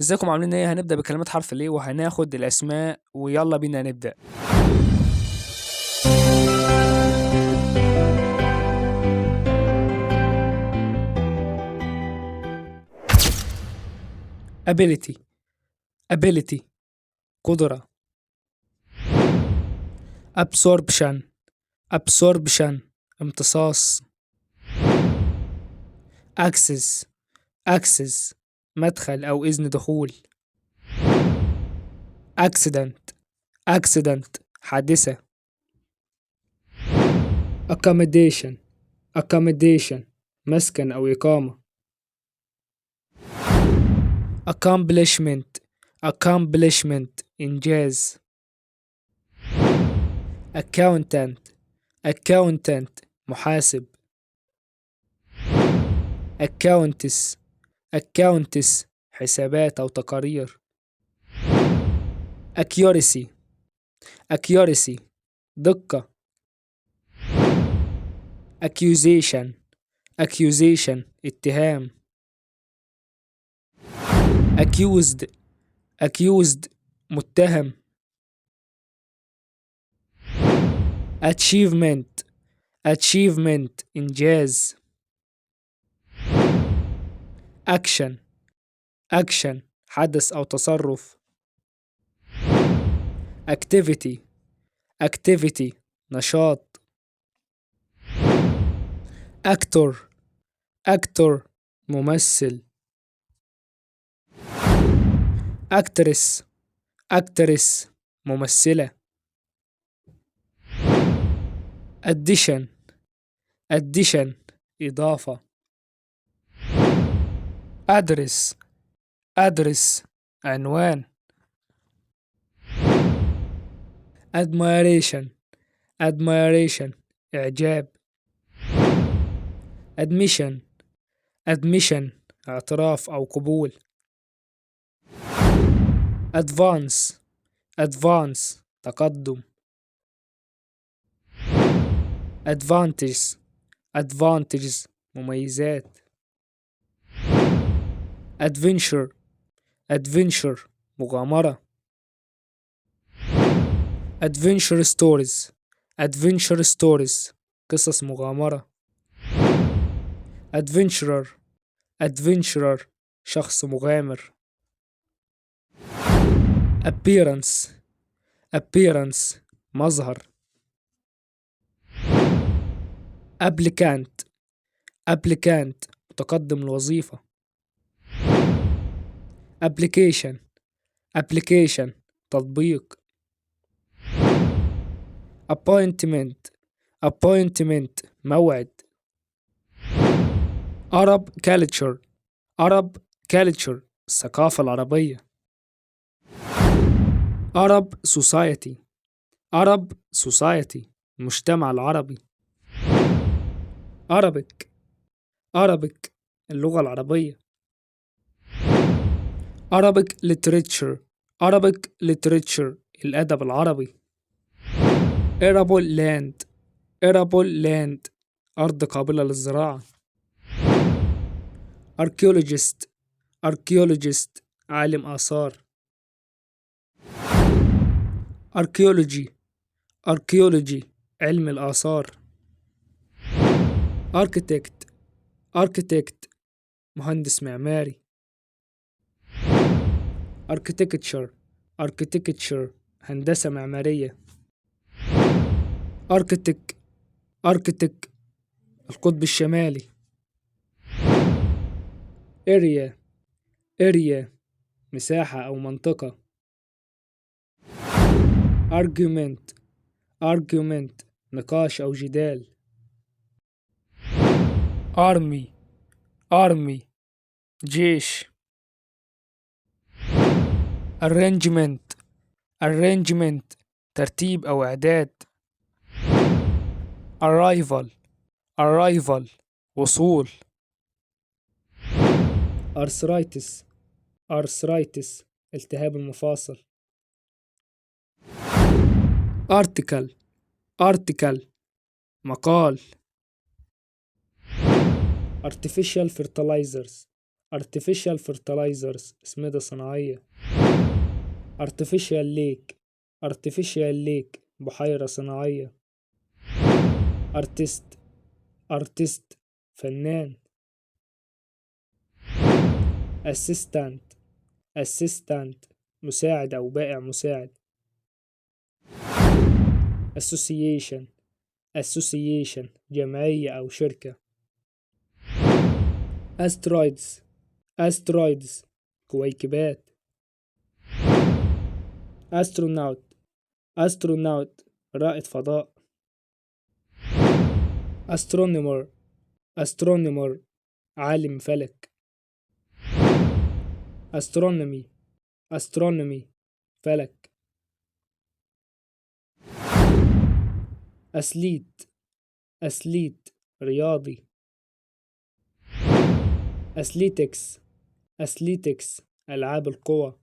ازيكم عاملين ايه؟ هنبدأ بكلمات حرف ليه وهناخد الأسماء ويلا بينا نبدأ. ability ability قدرة. absorption absorption امتصاص. access access مدخل أو إذن دخول. accident accident حادثة. accommodation accommodation مسكن أو إقامة. accomplishment accomplishment إنجاز. accountant accountant محاسب. accounts accounts حسابات أو تقارير. accuracy accuracy دقة. accusation accusation اتهام. accused accused متهم. achievement achievement إنجاز. action action حدث أو تصرف. activity activity نشاط. actor actor ممثل. actress actress ممثلة. addition addition إضافة. address address عنوان. admiration admiration إعجاب. admission admission اعتراف أو قبول. advance advance تقدم. advantage advantages مميزات. adventure adventure مغامرة. adventure stories adventure stories قصص مغامرة. adventurer adventurer شخص مغامر. appearance appearance مظهر. applicant applicant متقدم الوظيفة. application application تطبيق. appointment appointment موعد. Arab culture Arab culture الثقافة العربية. Arab society Arab society المجتمع العربي. Arabic Arabic اللغة العربية. Arabic literature Arabic literature الأدب العربي. arable land arable land أرض قابلة للزراعة. archaeologist archaeologist عالم آثار. archaeology archaeology علم الآثار. architect architect مهندس معماري. architecture architecture هندسة معمارية. arctic arctic القطب الشمالي. area area مساحة أو منطقة. argument argument نقاش أو جدال. army army جيش. arrangement arrangement ترتيب أو إعداد. arrival arrival وصول. arthritis arthritis التهاب المفاصل. article article مقال. artificial fertilizers artificial fertilizers أسمدة صناعية. artificial lake artificial lake بحيرة صناعية. artist فنان. assistant مساعد أو بائع مساعد. association جمعية أو شركة. asteroids كويكبات. astronaut رائد فضاء. astronomer عالم فلك. astronomy فلك. athlete رياضي. athletics ألعاب القوى.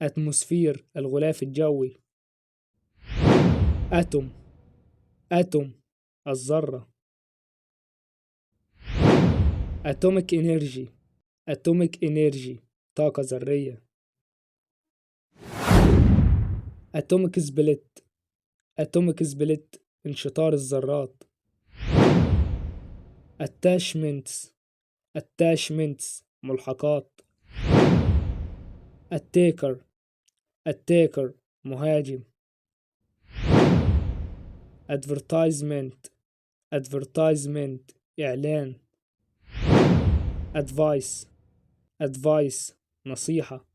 atmosphere الغلاف الجوي. atom الذرة. atomic energy طاقة ذرية. atomic split انشطار الذرات. attachments ملحقات. attacker مهاجم. advertisement إعلان. advice نصيحة.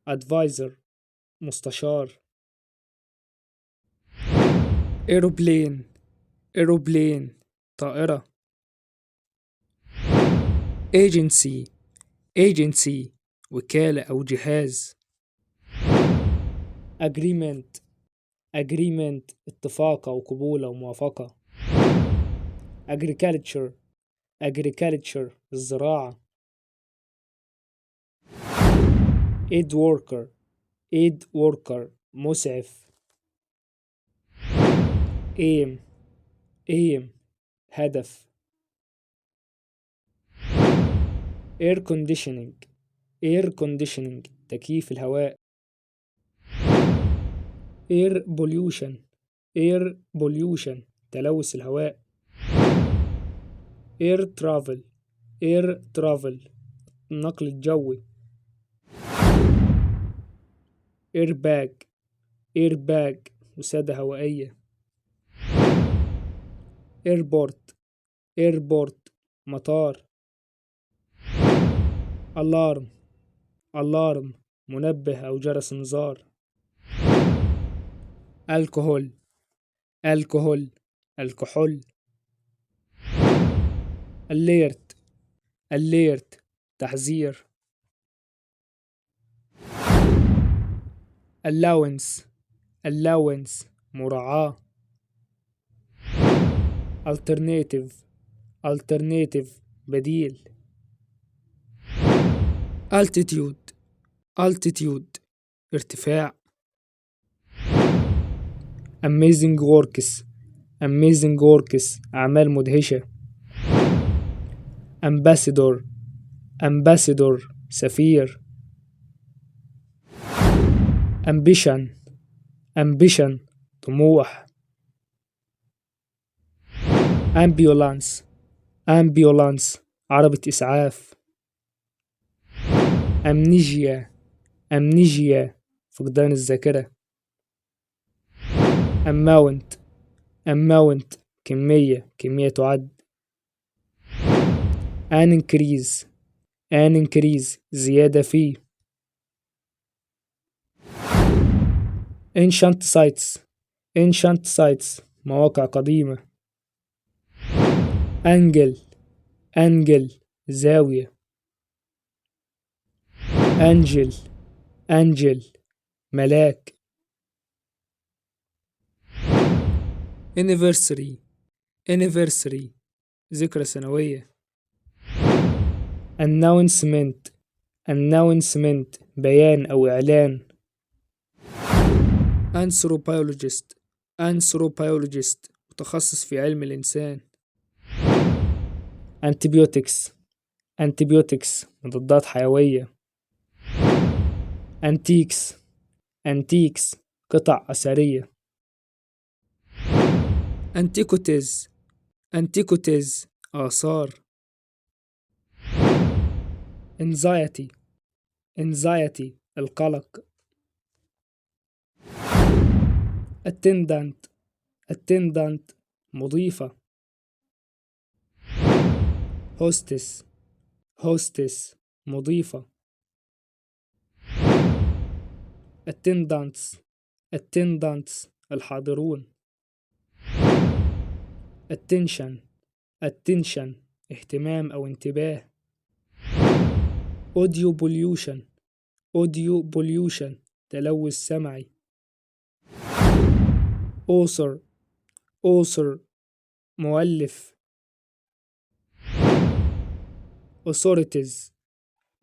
advisor مستشار. aeroplane طائرة. agency وكالة أو جهاز. agreement اتفاق أو قبول أو موافقة. agriculture الزراعة. aid worker مسعف. aim هدف. air conditioning تكييف الهواء. air pollution تلوث الهواء. air travel النقل الجوي. airbag وسادة هوائية. airport مطار. alarm منبه أو جرس انذار. alcohol الكحول. alert تحذير. allowance مراعاة. alternative بديل. altitude ارتفاع. amazing works أعمال مدهشة. ambassador سفير. ambition طموح. ambulance عربة إسعاف. amnesia فقدان الذاكرة. amount كمية تعد. an increase زيادة فيه. ancient sites مواقع قديمة. angle زاوية. angel ملاك. anniversary ذكرى سنوية. announcement بيان أو إعلان. anthropologist anthropologist متخصص في علم الإنسان. antibiotics مضادات حيوية. antiques قطع أثرية. antiquities آثار. anxiety القلق. attendant مضيفة. hostess مضيفة. attendants الحاضرون. attention اهتمام أو انتباه. audio pollution تلوث سمعي. author مؤلف.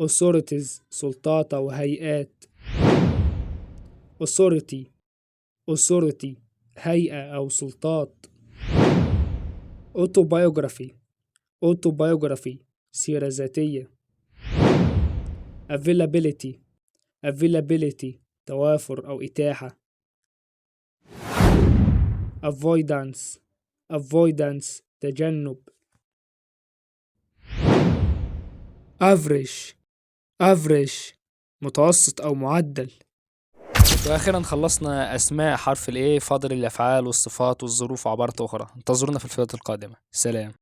authorities سلطات أو هيئات. authority هيئة أو سلطات. autobiography سيرة ذاتية. availability توافر أو إتاحة. avoidance تجنب. average متوسط أو معدل. وأخيرا خلصنا أسماء حرف ال A، فاضل الأفعال والصفات والظروف وعبارات أخرى. انتظرونا في الفيديوهات القادمة. سلام.